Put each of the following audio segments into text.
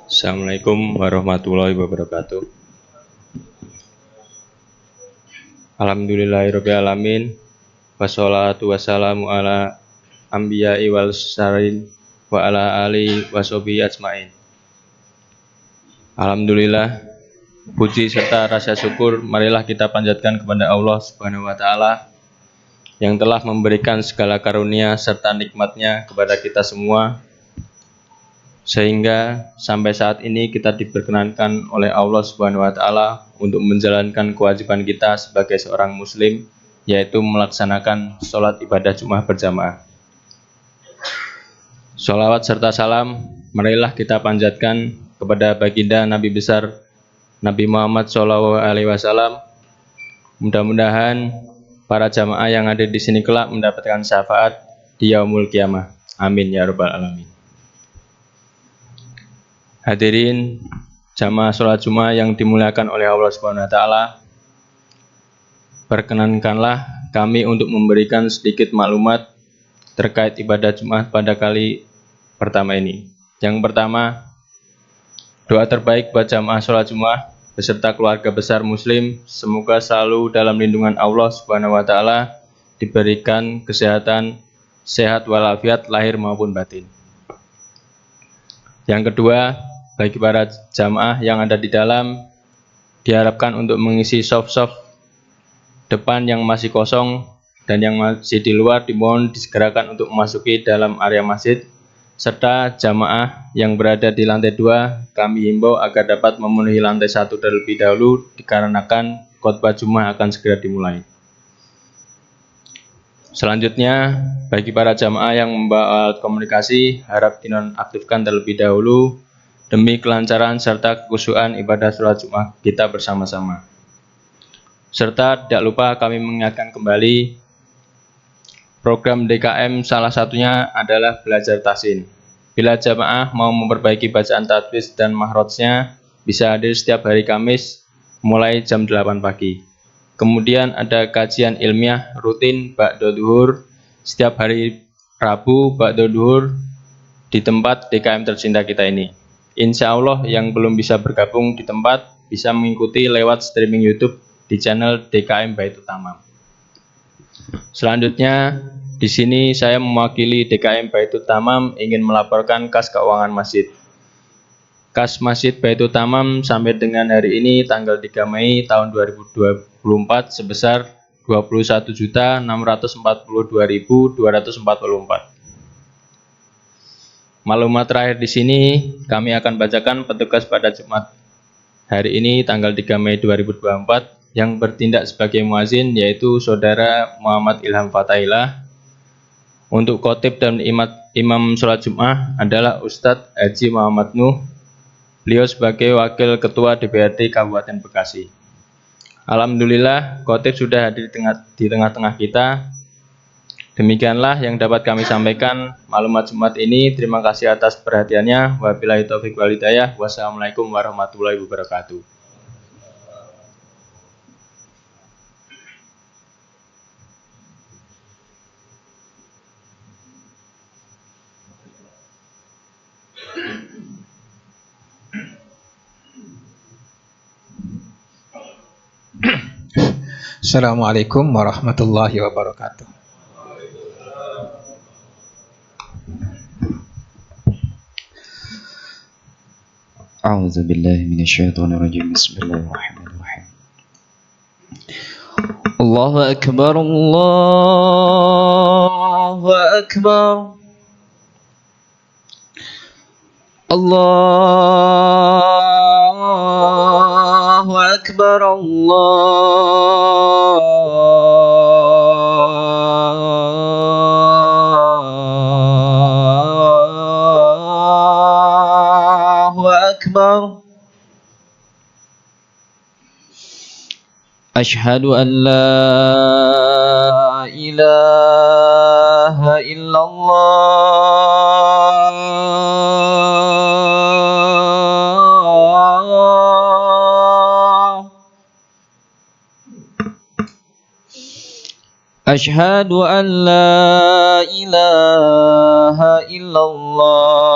Assalamualaikum warahmatullahi wabarakatuh. Alhamdulillahirrabbilalamin. Wassalatu wassalamu ala anbiya'i wal mursalin wa ala alihi washabihi ajmain. Alhamdulillah, puji serta rasa syukur marilah kita panjatkan kepada Allah Subhanahu wa taala yang telah memberikan segala karunia serta nikmatnya kepada kita semua, sehingga sampai saat ini kita diperkenankan oleh Allah Subhanahu wa taala untuk menjalankan kewajiban kita sebagai seorang muslim, yaitu melaksanakan sholat ibadah Jumat berjamaah. Sholawat serta salam marilah kita panjatkan kepada baginda Nabi besar Nabi Muhammad SAW. Mudah-mudahan para jamaah yang ada di sini kelak mendapatkan syafaat di yaumul qiyamah. Amin ya rabbal alamin. Hadirin jamaah sholat Jumat yang dimuliakan oleh Allah Subhanahu wa taala, perkenankanlah kami untuk memberikan sedikit maklumat terkait ibadah Jumat pada kali pertama ini. Yang pertama, doa terbaik buat jamaah sholat Jumat beserta keluarga besar muslim, semoga selalu dalam lindungan Allah Subhanahu wa taala, diberikan kesehatan, sehat walafiat lahir maupun batin. Yang kedua, bagi para jamaah yang ada di dalam, diharapkan untuk mengisi soft depan yang masih kosong dan yang masih di luar dimohon disegerakan untuk memasuki dalam area masjid, serta jamaah yang berada di lantai 2 kami himbau agar dapat memenuhi lantai 1 terlebih dahulu dikarenakan khotbah Jumat akan segera dimulai. Selanjutnya, bagi para jamaah yang membawa alat komunikasi harap dinonaktifkan terlebih dahulu demi kelancaran serta kekhusyuan ibadah sholat Jumat kita bersama-sama. Serta tidak lupa kami mengingatkan kembali program DKM, salah satunya adalah belajar tahsin. Bila jamaah mau memperbaiki bacaan tatwis dan mahrojnya, bisa hadir setiap hari Kamis mulai jam 8 pagi. Kemudian ada kajian ilmiah rutin ba'da duhur setiap hari Rabu ba'da duhur di tempat DKM tercinta kita ini. Insya Allah yang belum bisa bergabung di tempat bisa mengikuti lewat streaming YouTube di channel DKM Baitul Tamam. Selanjutnya, di sini saya mewakili DKM Baitul Tamam ingin melaporkan kas keuangan masjid. Kas Masjid Baitul Tamam sampai dengan hari ini tanggal 3 Mei tahun 2024 sebesar 21.642.244. Maklumat terakhir di sini kami akan bacakan petugas pada Jumat hari ini tanggal 3 Mei 2024 yang bertindak sebagai muazin, yaitu Saudara Muhammad Ilham Fatailah. Untuk khotib dan imam sholat Jumat adalah Ustadz Haji Muhammad Nuh. Beliau sebagai wakil ketua DPRD Kabupaten Bekasi. Alhamdulillah khotib sudah hadir di tengah-tengah kita. Demikianlah yang dapat kami sampaikan maklumat Jumat ini. Terima kasih atas perhatiannya. Wabillahi taufiq wal hidayah. Wassalamualaikum warahmatullahi wabarakatuh. Assalamualaikum warahmatullahi wabarakatuh. أعوذ بالله من الشيطان الرجيم بسم الله الرحمن الرحيم الله أكبر الله أكبر الله أكبر أكبر أشهد أن لا إله إلا الله أشهد أن لا إله إلا الله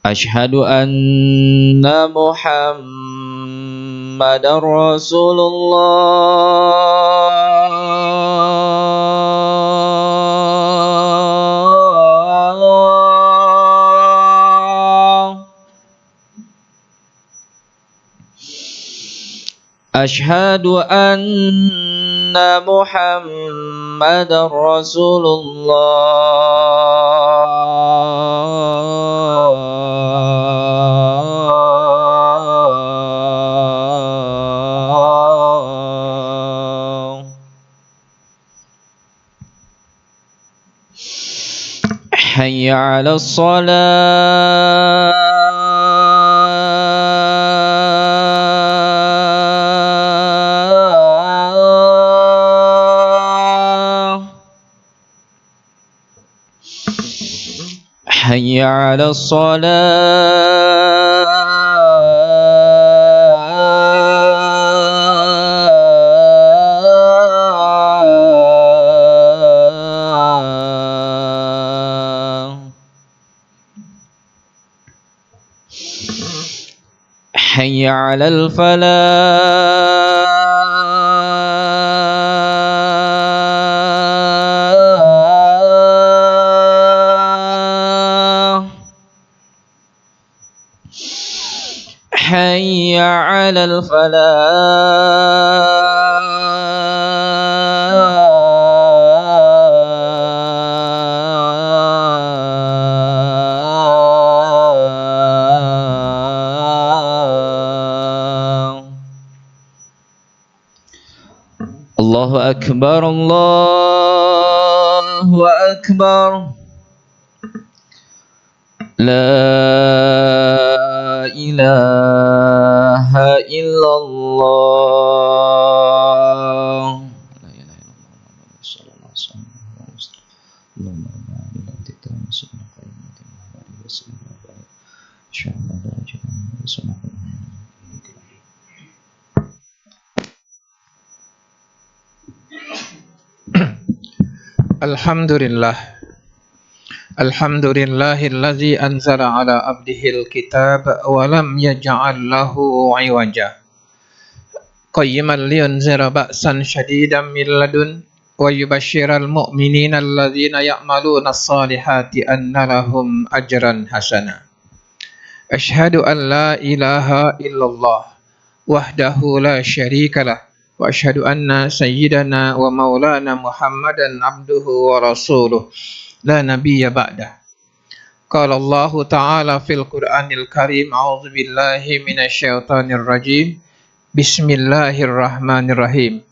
أشهد أن محمد رسول الله أشهد أن محمد رسول الله حي على الصلاة حي على الصلاة حي على الفلاح حي على الفلاح الله أكبر الله أكبر لا إله إلا الله لا إله إلا الله صلى الله عليه وسلم اللهم ربنا بنا تكتب مسلم قائمة الله وسلم وبارك إن شاء الله درجة وسلم Alhamdulillah. Alhamdulillahilladzi anzala ala abdihil kitab wa lam yaj'al lahu 'iwaja. Qayyiman liyunzira ba'san syadidan min ladun wa yubashshiral mu'minina alladzina ya'maluna as-salihati anna lahum ajran hasana. Asyhadu an la ilaha illallah wahdahu la syarikalah wa asyhadu anna sayyidana wa maulana Muhammadan abduhu wa rasuluh la nabiyya ba'dah. Qala Allah ta'ala fil Qur'anil Karim, a'udzu billahi minasy syaithanir rajim. Bismillahirrahmanirrahim.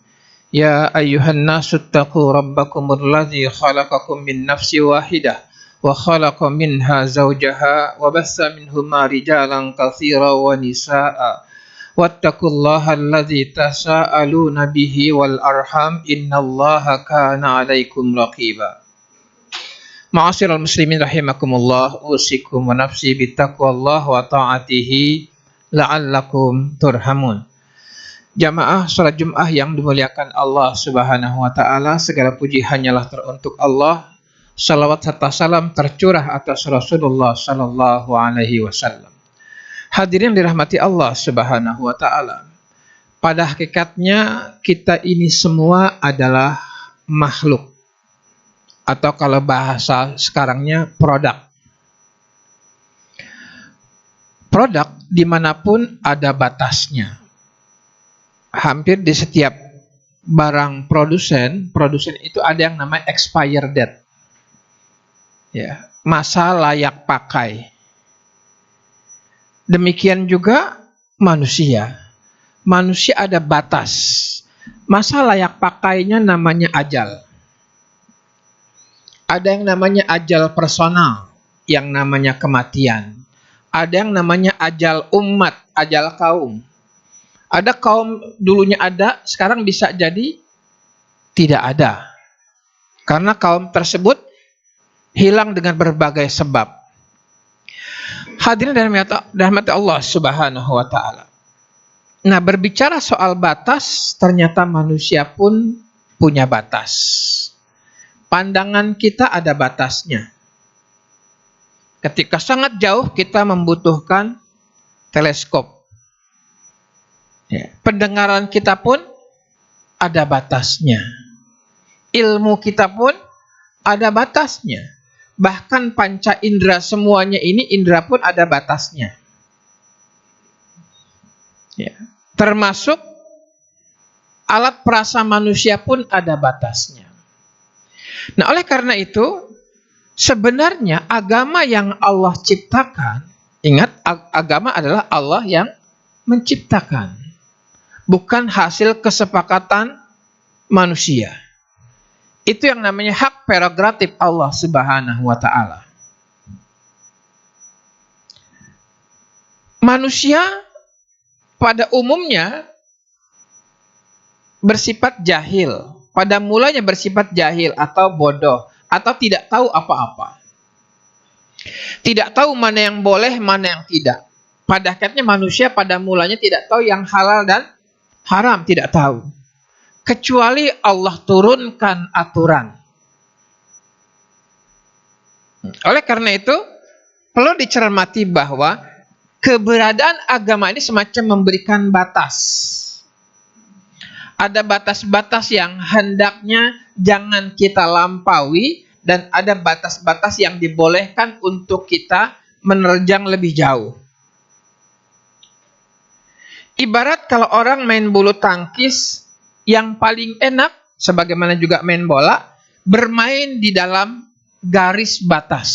Ya ayyuhan nasu taqu rabbakumul ladzi khalaqakum min nafsin wahidah wa khalaqa minha zawjaha wa bassa minhuma rijalan katsiran wa nisaa'a. Wattaqullaha alladzi tasaaluna bihi wal arham innallaha kana 'alaikum raqiba. Ma'asyiral muslimin rahimakumullah, usikum wa nafsi bittaqwallah wa ta'atihi la'allakum turhamun. Jamaah salat Jumat yang dimuliakan Allah Subhanahu wa taala, segala puji hanyalah teruntuk Allah. Salawat serta salam tercurah atas Rasulullah sallallahu alaihi wasallam. Hadirin dirahmati Allah Subhanahu wa taala. Pada hakikatnya kita ini semua adalah makhluk, atau kalau bahasa sekarangnya produk. Produk dimanapun ada batasnya. Hampir di setiap barang produsen itu ada yang namanya expire date. Ya, masa layak pakai. Demikian juga manusia. Manusia ada batas. Masa layak pakainya namanya ajal. Ada yang namanya ajal personal, yang namanya kematian. Ada yang namanya ajal umat, ajal kaum. Ada kaum dulunya ada, sekarang bisa jadi tidak ada. Karena kaum tersebut hilang dengan berbagai sebab. Hadirin dan rahmati Allah Subhanahu wa taala. Nah, berbicara soal batas, ternyata manusia pun punya batas. Pandangan kita ada batasnya. Ketika sangat jauh kita membutuhkan teleskop. Pendengaran kita pun ada batasnya. Ilmu kita pun ada batasnya. Bahkan panca indera semuanya ini, indera pun ada batasnya. Termasuk alat perasa manusia pun ada batasnya. Nah, oleh karena itu, sebenarnya agama yang Allah ciptakan, ingat, agama adalah Allah yang menciptakan, bukan hasil kesepakatan manusia. Itu yang namanya hak prerogatif Allah Subhanahu wa ta'ala. Manusia pada umumnya bersifat jahil. Pada mulanya bersifat jahil atau bodoh, atau tidak tahu apa-apa. Tidak tahu mana yang boleh, mana yang tidak. Pada akhirnya manusia pada mulanya tidak tahu yang halal dan haram, tidak tahu. Kecuali Allah turunkan aturan. Oleh karena itu, perlu dicermati bahwa keberadaan agama ini semacam memberikan batas. Ada batas-batas yang hendaknya jangan kita lampaui, dan ada batas-batas yang dibolehkan untuk kita menerjang lebih jauh. Ibarat kalau orang main bulu tangkis, yang paling enak, sebagaimana juga main bola, bermain di dalam garis batas.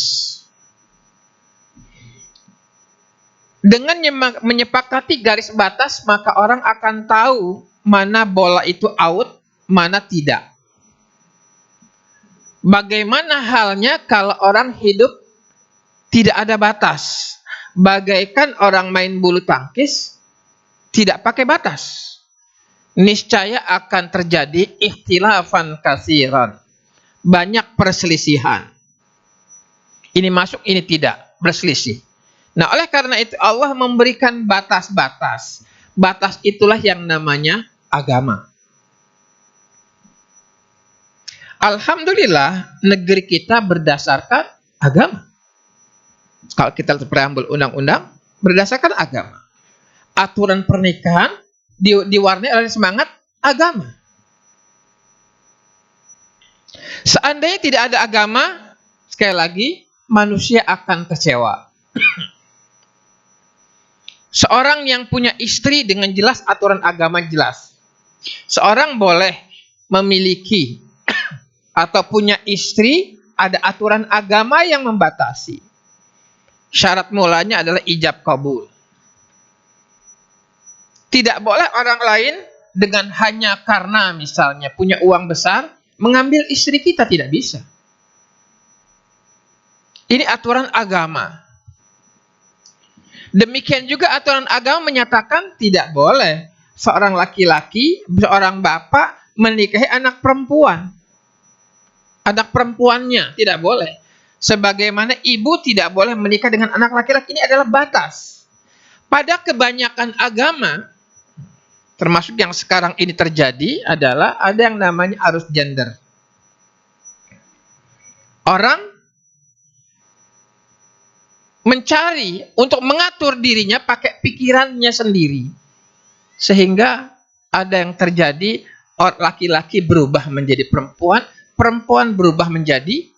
Dengan menyepakati garis batas, maka orang akan tahu mana bola itu out, mana tidak. Bagaimana halnya kalau orang hidup tidak ada batas? Bagaikan orang main bulu tangkis tidak pakai batas. Niscaya akan terjadi ikhtilafan katsiran. Banyak perselisihan. Ini masuk, ini tidak, berselisih. Nah, oleh karena itu Allah memberikan batas-batas. Batas itulah yang namanya agama. Alhamdulillah, negeri kita berdasarkan agama. Kalau kita lihat preambul undang-undang, berdasarkan agama. Aturan pernikahan diwarnai oleh semangat agama. Seandainya tidak ada agama, sekali lagi, manusia akan kecewa. Seorang yang punya istri dengan jelas aturan agama jelas. Seorang boleh memiliki atau punya istri, ada aturan agama yang membatasi. Syarat mulanya adalah ijab kabul. Tidak boleh orang lain dengan hanya karena misalnya punya uang besar mengambil istri kita, tidak bisa. Ini aturan agama. Demikian juga aturan agama menyatakan tidak boleh seorang laki-laki, seorang bapak menikahi anak perempuan. Anak perempuannya tidak boleh. Sebagaimana ibu tidak boleh menikah dengan anak laki-laki, ini adalah batas. Pada kebanyakan agama, termasuk yang sekarang ini terjadi, adalah ada yang namanya arus gender. Orang mencari untuk mengatur dirinya pakai pikirannya sendiri. Sehingga ada yang terjadi, laki-laki berubah menjadi perempuan, perempuan berubah menjadi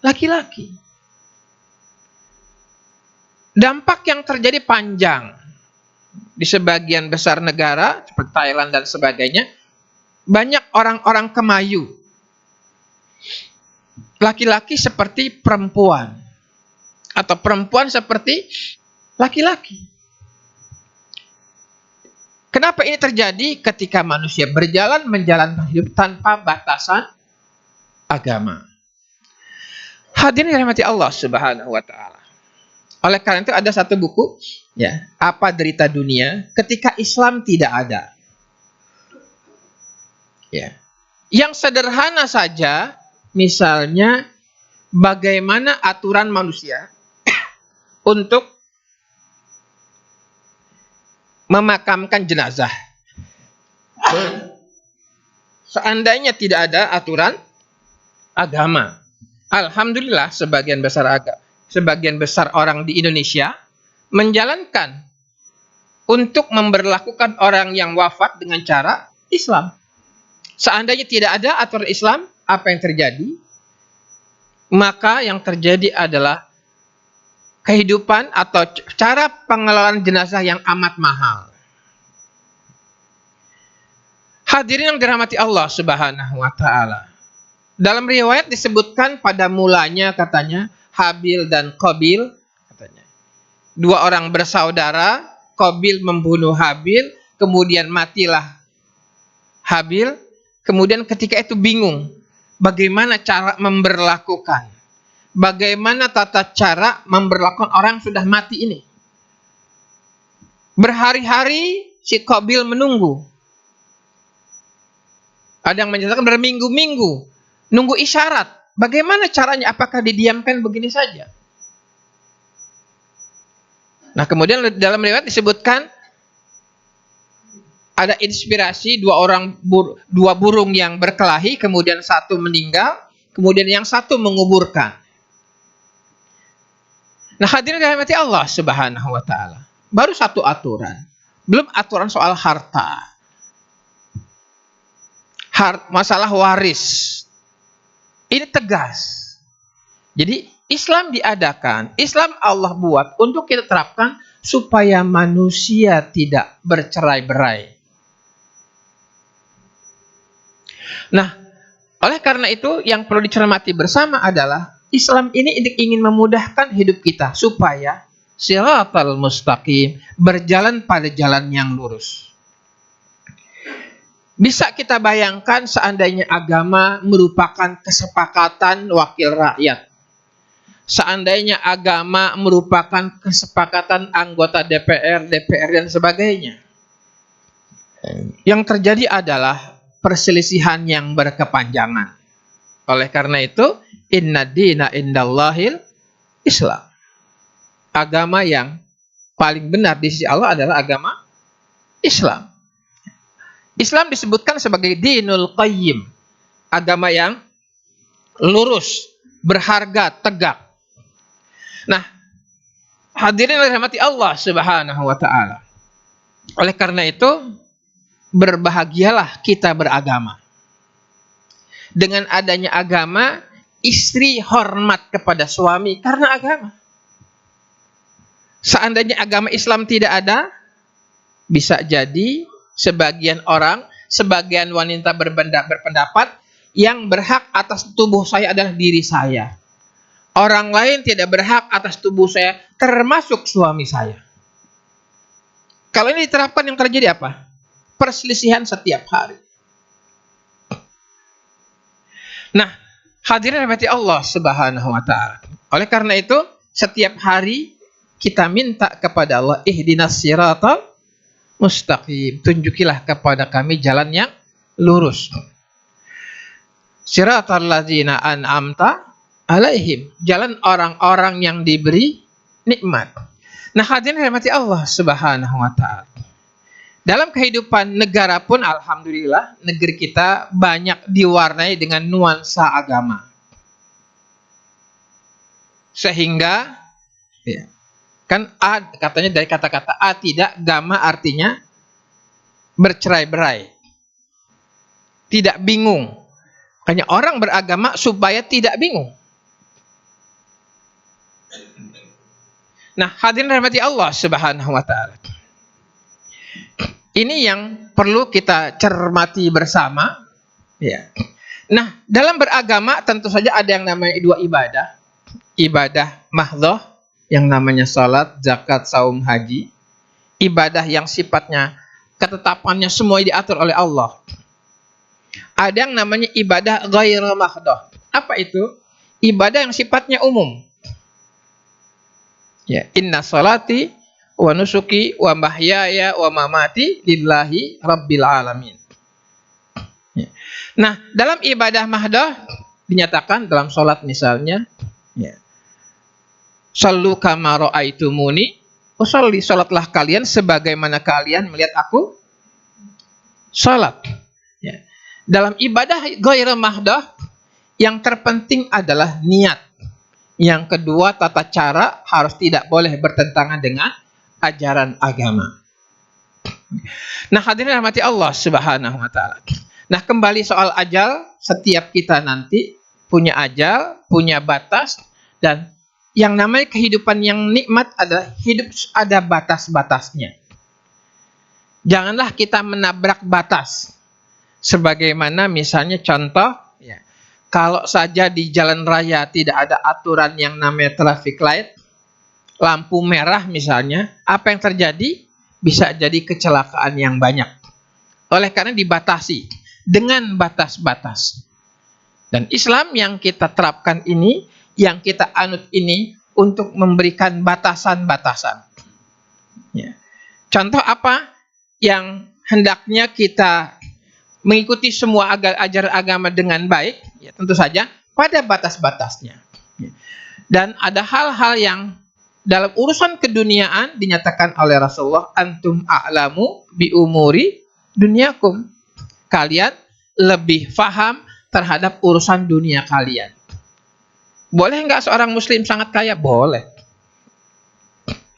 laki-laki. Dampak yang terjadi panjang. Di sebagian besar negara, seperti Thailand dan sebagainya, banyak orang-orang kemayu. Laki-laki seperti perempuan. Atau perempuan seperti laki-laki. Kenapa ini terjadi? Ketika manusia berjalan menjalankan hidup tanpa batasan agama. Hadirin yang dirahmati Allah Subhanahu wa ta'ala. Oleh karena itu ada satu buku, ya, Apa Derita Dunia Ketika Islam Tidak Ada. Ya. Yang sederhana saja, misalnya bagaimana aturan manusia untuk memakamkan jenazah. Seandainya tidak ada aturan agama, alhamdulillah sebagian besar agama, sebagian besar orang di Indonesia menjalankan untuk memberlakukan orang yang wafat dengan cara Islam. Seandainya tidak ada aturan Islam, apa yang terjadi? Maka yang terjadi adalah kehidupan atau cara pengelolaan jenazah yang amat mahal. Hadirin yang dirahmati Allah Subhanahu wa taala. Dalam riwayat disebutkan pada mulanya katanya Habil dan Qabil katanya. Dua orang bersaudara, Qabil membunuh Habil, kemudian matilah Habil. Kemudian ketika itu bingung bagaimana cara memberlakukan. Bagaimana tata cara memberlakukan orang yang sudah mati ini. Berhari-hari si Qabil menunggu. Ada yang menyatakan berminggu-minggu nunggu isyarat. Bagaimana caranya? Apakah didiamkan begini saja? Nah, kemudian dalam riwayat disebutkan ada inspirasi dua burung yang berkelahi, kemudian satu meninggal, kemudian yang satu menguburkan. Nah, hadirin dirahmati Allah Subhanahu wa taala. Baru satu aturan. Belum aturan soal harta. Masalah waris. Ini tegas. Jadi Islam diadakan, Islam Allah buat untuk kita terapkan supaya manusia tidak bercerai-berai. Nah, oleh karena itu yang perlu dicermati bersama adalah Islam ini ingin memudahkan hidup kita supaya siratal mustaqim, berjalan pada jalan yang lurus. Bisa kita bayangkan seandainya agama merupakan kesepakatan wakil rakyat. Seandainya agama merupakan kesepakatan anggota DPR, dan sebagainya. Yang terjadi adalah perselisihan yang berkepanjangan. Oleh karena itu, inna dina indallahil Islam. Agama yang paling benar di sisi Allah adalah agama Islam. Islam disebutkan sebagai dinul qayyim, agama yang lurus, berharga, tegak. Nah, hadirin yang dirahmati Allah Subhanahu wa taala. Oleh karena itu, berbahagialah kita beragama. Dengan adanya agama, istri hormat kepada suami karena agama. Seandainya agama Islam tidak ada, bisa jadi sebagian wanita berpendapat yang berhak atas tubuh saya adalah diri saya. Orang lain tidak berhak atas tubuh saya, termasuk suami saya. Kalau ini diterapkan, yang terjadi apa? Perselisihan setiap hari. Nah, hadirin rahmati Allah Subhanahu wa taala. Oleh karena itu, setiap hari kita minta kepada Allah, ihdinas siratal mustaqim, tunjukilah kepada kami jalan yang lurus. Siratal ladzina an'amta alaihim, jalan orang-orang yang diberi nikmat. Nah, hadirin rahmati Allah Subhanahu wa taala. Dalam kehidupan negara pun alhamdulillah negeri kita banyak diwarnai dengan nuansa agama. Sehingga ya, kan katanya dari kata-kata tidak, gama artinya bercerai-berai. Tidak bingung. Hanya orang beragama supaya tidak bingung. Nah, hadirin rahmati Allah Subhanahu wa taala. Ini yang perlu kita cermati bersama, ya. Nah, dalam beragama tentu saja ada yang namanya dua ibadah. Ibadah mahdhah yang namanya salat, zakat, saum, haji. Ibadah yang sifatnya ketetapannya semua diatur oleh Allah. Ada yang namanya ibadah ghairu mahdhah. Apa itu? Ibadah yang sifatnya umum. Ya, inna salati wa nusuki wa mahyaya wa mamati lillahi rabbil alamin. Ya. Nah, dalam ibadah mahdhah dinyatakan dalam salat misalnya, ya. Shallu kama ra'aitumuni usolli, salatlah kalian sebagaimana kalian melihat aku salat. Ya. Dalam ibadah ghairu mahdhah yang terpenting adalah niat. Yang kedua, tata cara harus tidak boleh bertentangan dengan ajaran agama. Nah, hadirin rahmati Allah Subhanahu wa taala. Nah, kembali soal ajal, setiap kita nanti punya ajal, punya batas, dan yang namanya kehidupan yang nikmat adalah hidup ada batas-batasnya. Janganlah kita menabrak batas. Sebagaimana misalnya contoh, ya, kalau saja di jalan raya tidak ada aturan yang namanya traffic light, lampu merah misalnya, apa yang terjadi? Bisa jadi kecelakaan yang banyak. Oleh karena dibatasi dengan batas-batas. Dan Islam yang kita terapkan ini, yang kita anut ini untuk memberikan batasan-batasan. Ya. Contoh apa yang hendaknya kita mengikuti semua ajaran agama dengan baik, ya tentu saja pada batas-batasnya. Dan ada hal-hal yang dalam urusan keduniaan dinyatakan oleh Rasulullah, antum a'lamu bi umuri dunyakum. Kalian lebih faham terhadap urusan dunia kalian. Boleh nggak seorang muslim sangat kaya? Boleh.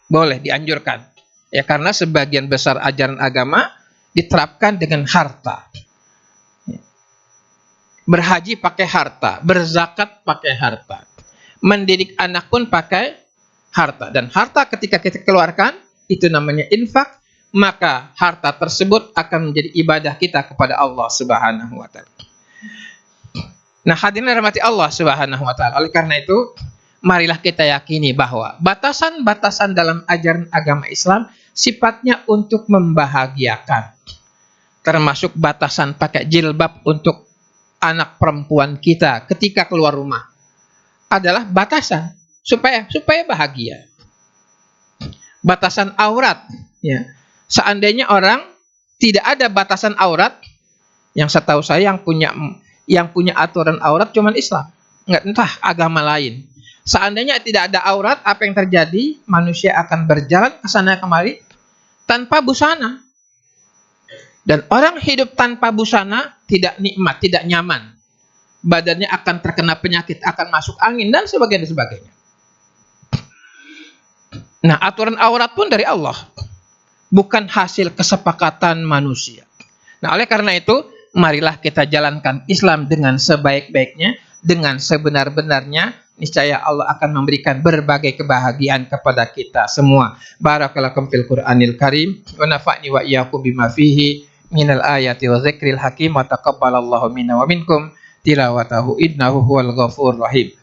Boleh, dianjurkan. Ya, karena sebagian besar ajaran agama diterapkan dengan harta. Berhaji pakai harta, berzakat pakai harta, mendidik anak pun pakai harta. Dan harta ketika kita keluarkan, itu namanya infak, maka harta tersebut akan menjadi ibadah kita kepada Allah Subhanahu wa taala. Nah, hadirin rahmati Allah Subhanahu wa taala. Oleh karena itu, marilah kita yakini bahwa batasan-batasan dalam ajaran agama Islam sifatnya untuk membahagiakan. Termasuk batasan pakai jilbab untuk anak perempuan kita ketika keluar rumah adalah batasan supaya bahagia. Batasan aurat, ya. Seandainya orang tidak ada batasan aurat, yang setahu saya yang punya aturan aurat cuma Islam, nggak entah agama lain. Seandainya tidak ada aurat, apa yang terjadi? Manusia akan berjalan ke sana kemari tanpa busana. Dan orang hidup tanpa busana tidak nikmat, tidak nyaman. Badannya akan terkena penyakit, akan masuk angin, dan sebagainya. Nah, aturan aurat pun dari Allah. Bukan hasil kesepakatan manusia. Nah, oleh karena itu, marilah kita jalankan Islam dengan sebaik-baiknya, dengan sebenar-benarnya. Niscaya Allah akan memberikan berbagai kebahagiaan kepada kita semua. Barakallahu fil Qur'anil Karim wa nafa'ni wa iyyakum bima fihi minal ayati wa dzikril hakim wa taqabbalallahu minna wa minkum tilawatahu innahu huwal ghafurur rahim.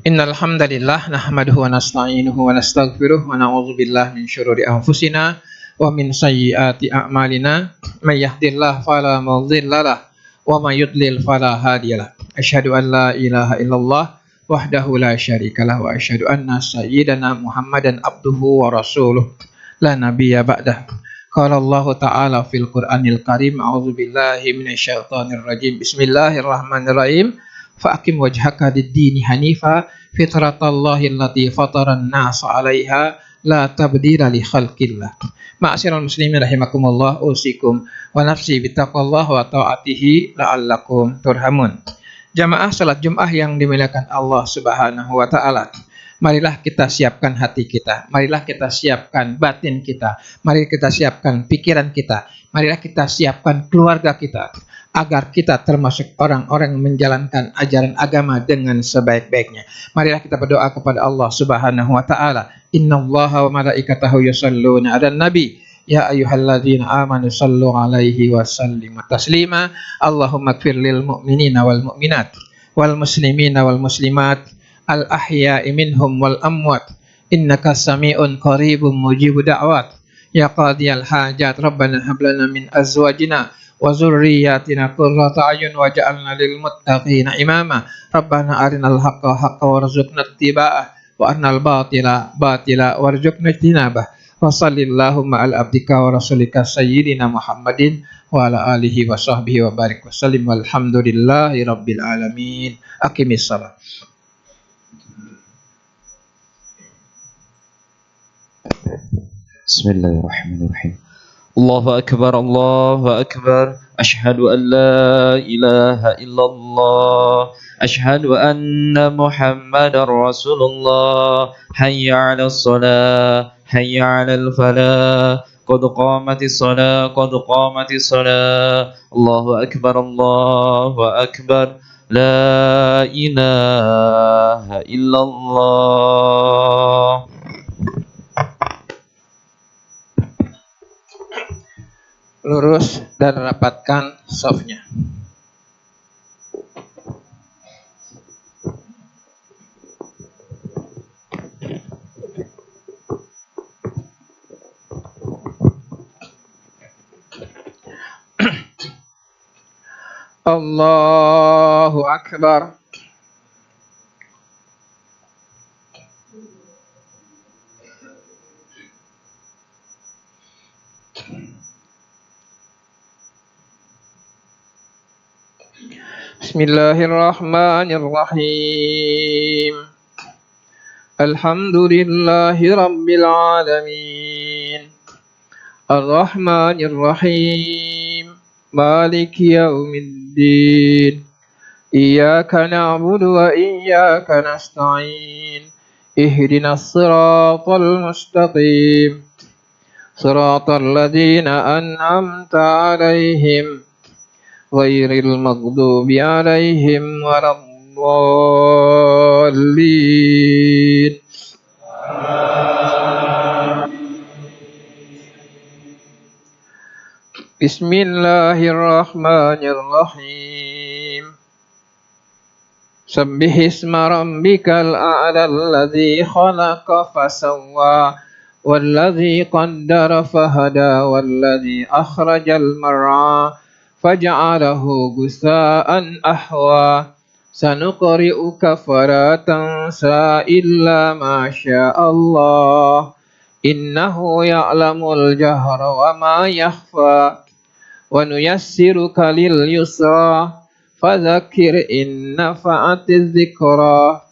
Innal hamdalillah nahmaduhu wa nasta'inuhu wa nastaghfiruh wa na'udzu billahi min syururi anfusina wa min sayyiati a'malina may yahdihillahu fala mudhillalah wa may yudlil fala hadiyalah. Asyhadu an la ilaha illallah wahdahu la syarikalah wa asyhadu anna sayyidana Muhammadan abduhu wa rasuluh la nabiyya ba'dah. Qala Allah ta'ala fil Qur'anil Karim, a'udzu billahi minasyaitonir rajim. Bismillahirrahmanirrahim. Fa'aqim wajhaka lid-dini hanifa fitratallahi allati fataran nas 'alaiha la tabdila li khalqillah. Ma'asyiral muslimin rahimakumullah, usikum wa nafsi bittaqwallah wa ta'atihi la'allakum turhamun. Jamaah salat Jumat yang dimuliakan Allah Subhanahu wa taala. Marilah kita siapkan hati kita, marilah kita siapkan batin kita, mari kita siapkan pikiran kita, marilah kita siapkan keluarga kita agar kita termasuk orang-orang yang menjalankan ajaran agama dengan sebaik-baiknya. Marilah kita berdoa kepada Allah Subhanahu wa taala. Innallaha wa malaikatahu yusholluna 'alan nabi. Ya ayyuhalladzina amanu shallu 'alaihi wa sallimu taslima. Allahumma ighfir lil mu'minina wal mu'minat wal muslimina wal muslimat al ahya'i minhum wal amwat. Innaka sami'un qaribun mujibud da'wat. Ya qadiyal hajat rabbana hab lana min azwajina wa zurriyyatina qurrata a'yun waj'alna lil muttaqina imama. Rabbana arinal haqqa haqqan warzuqna ittiba'ah wa arnal batila batila warzuqna ijtinabah. Wa sallallahu ala abdika wa rasulika sayyidina Muhammadin wa ala alihi wa sahbihi wa barik wa sallim walhamdulillahi rabbil alamin. Aqimis salat. Bismillahirrahmanirrahim. الله أكبر الله أكبر. أشهد أن لا إله إلا الله. أشهد أن محمد رسول الله. حي على الصلاة حي على الفلاح. قد قامت الصلاة قد قامت الصلاة. الله أكبر الله أكبر. لا إله إلا الله. Lurus dan rapatkan shafnya. Allahu Akbar. Bismillahirrahmanirrahim. Alhamdulillahi Rabbil Alamin. Ar-Rahmanir-Rahim. Maliki yaumiddin. Iyyaka na'budu wa iyyaka nasta'in. Ihdinas siratal mustaqim. Siratal ladzina an'amta 'alaihim ghairil maghdubi 'alaihim waladdallin. Bismillahirrahmanirrahim. Sabbihisma rabbikal a'la alladzi khalaqa fasawwa walladzi qaddara fahada walladzi akhrajal mar'a faj'alahu ghusaa'an ahwa. Sanuqri'uka fala tansa illa ma sya'allah. Innahu ya'lamul jahra wa ma yakhfa. Wa nuyassiruka lil yusra fadzakir in nafa'atiz dzikra.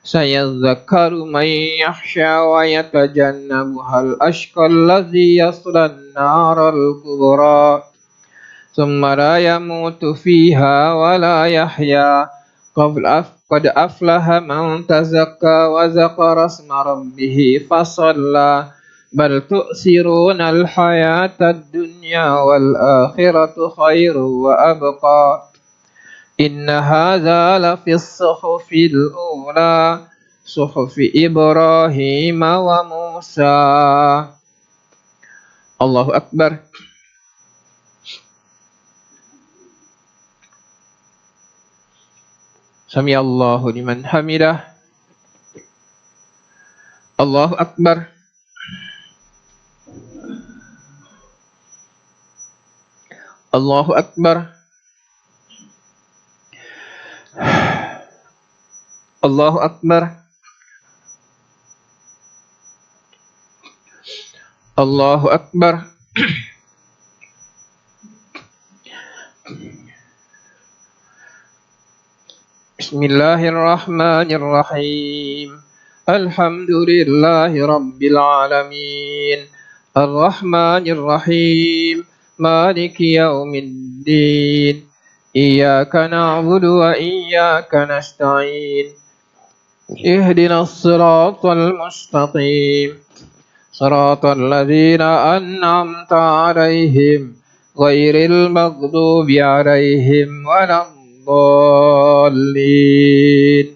Sayadzakkaru man yakhsha wa yatajannabuhal ashqal ladzi yaslan naral kubra. Thumma la yamutu fiha wa la yahya. Qad aflaha man tazakka wa zakara asma rabbih fasalla. Bal tu'siruna al-hayata ad-dunya wal akhiratu khairu wa abqa. Inna hadza lafis suhufil ula suhufi Ibrahim wa Musa. Allahu Akbar. Sami Allahu liman hamidah. Allahu Akbar. Allahu Akbar. Allahu Akbar. Allahu Akbar. Bismillahirrahmanirrahim. Alhamdulillahi Rabbil Alamin. Ar-Rahmanir-Rahim. Maliki yaumiddin. Iyyaka na'budu wa iyyaka nasta'in. Ihdinas siratal mustaqim. Siratal ladzina an'amta 'alaihim ghairil maghdubi 'alaihim waladdallin.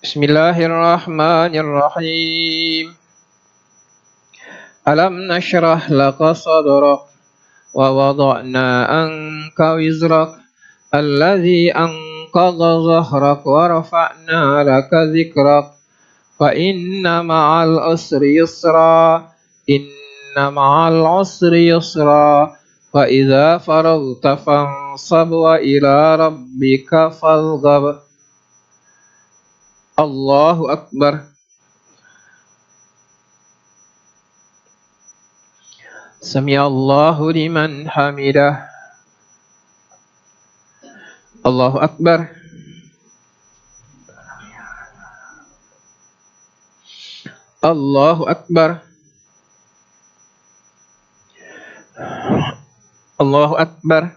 Bismillahirrahmanirrahim. Alam nashrah laka sadrak wa wada'na anka wizrak alladzi anqadha dhahrak wa rafa'na laka dzikrak. Fa inna ma'al usri yusra. Inna ma'al usri yusra. Fa idza faraghta fansab wa ila rabbika farghab. Allahu Akbar. Sami Allahu liman hamidah. Allahu Akbar. Allahu Akbar. Allahu Akbar.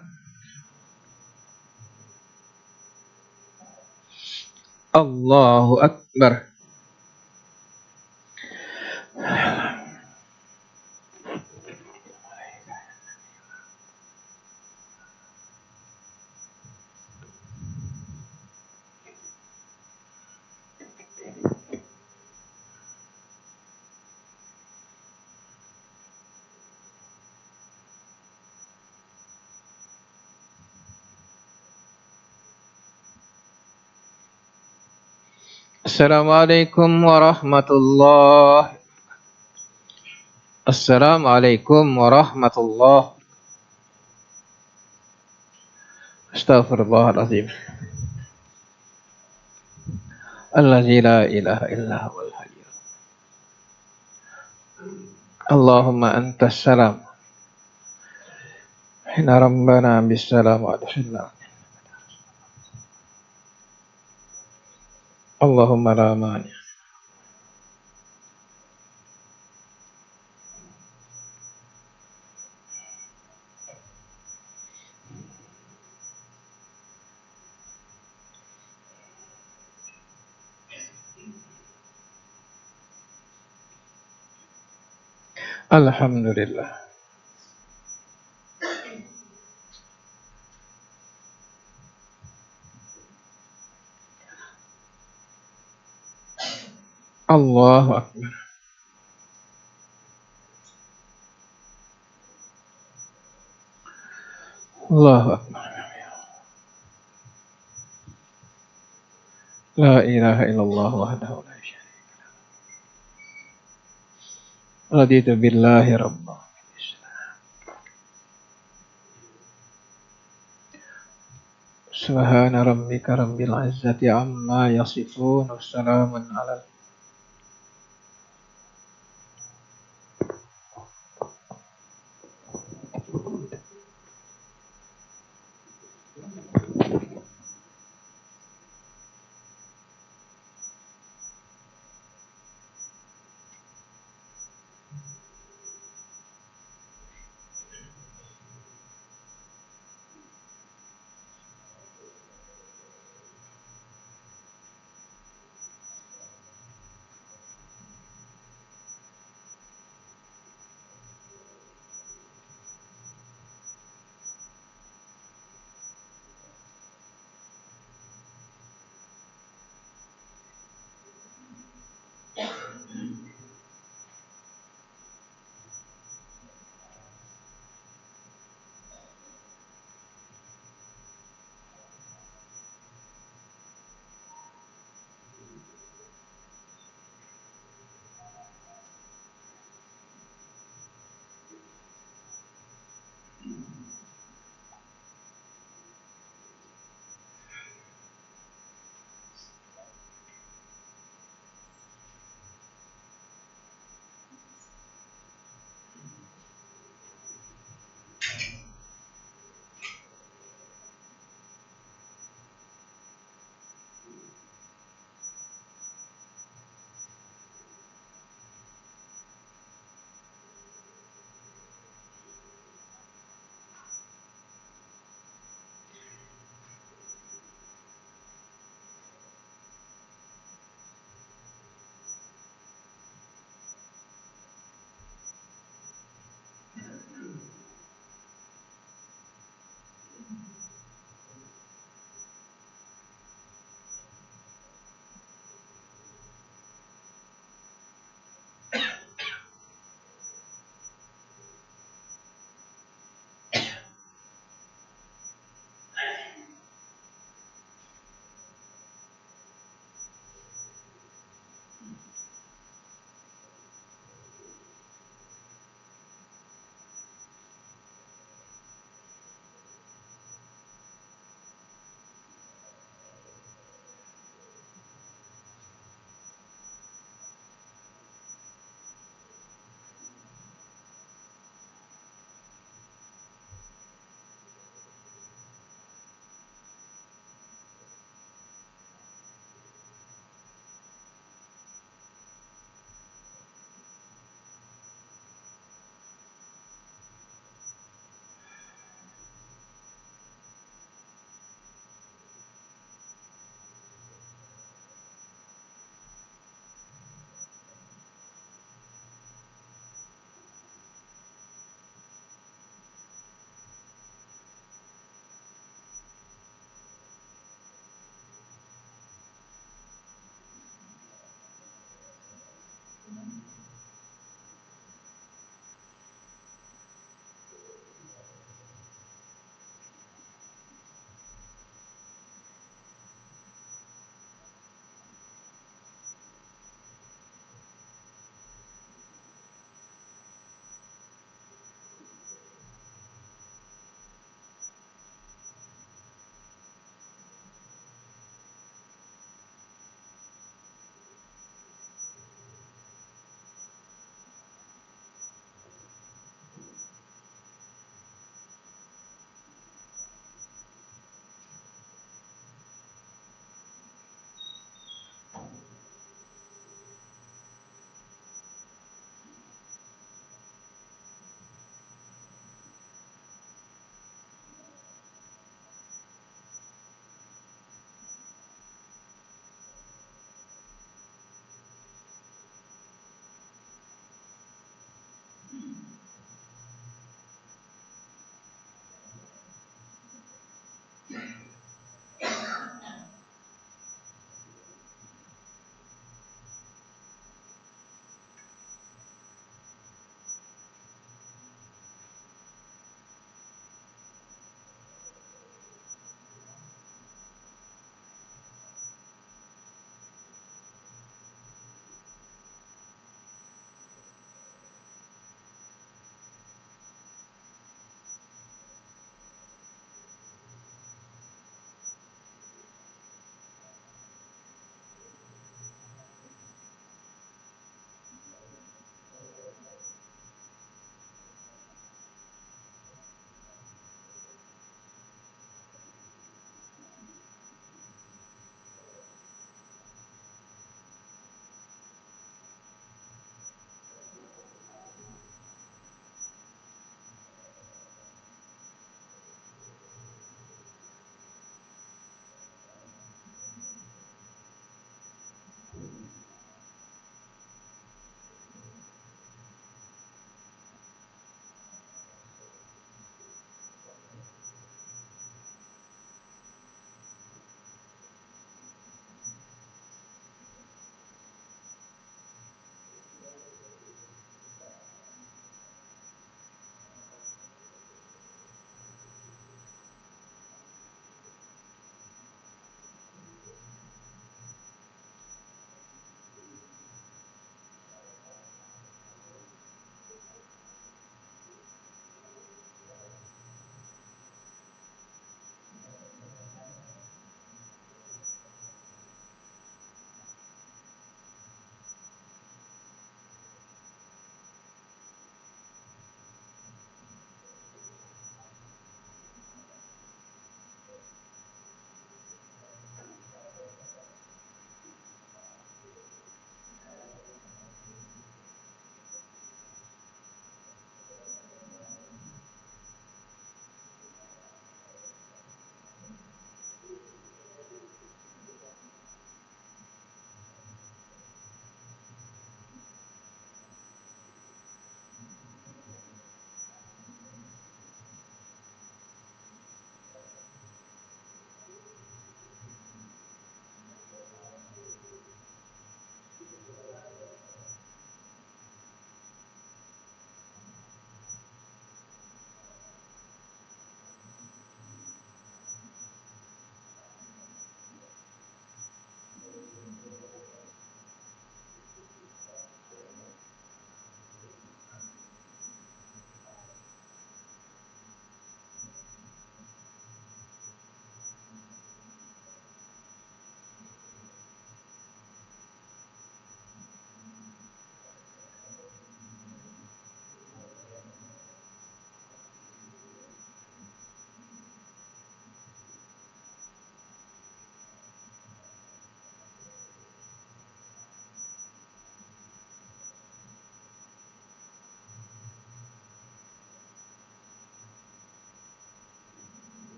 Allahu Akbar. Assalamualaikum warahmatullahi. Assalamualaikum warahmatullahi. Astaghfirullahaladzim. Allazi la ilaha illa huwal hayy. Allahumma antas salam. Inna rabbana bisalam wa adkhilna. Allahumma la mani. Alhamdulillah. Allahu Akbar. Allahu Akbar. La ilaha illallah wahdahu la syarika lahu. Raditu billahi rabba. Subhana rabbika rabbil izzati amma yasifun. Wassalamun ala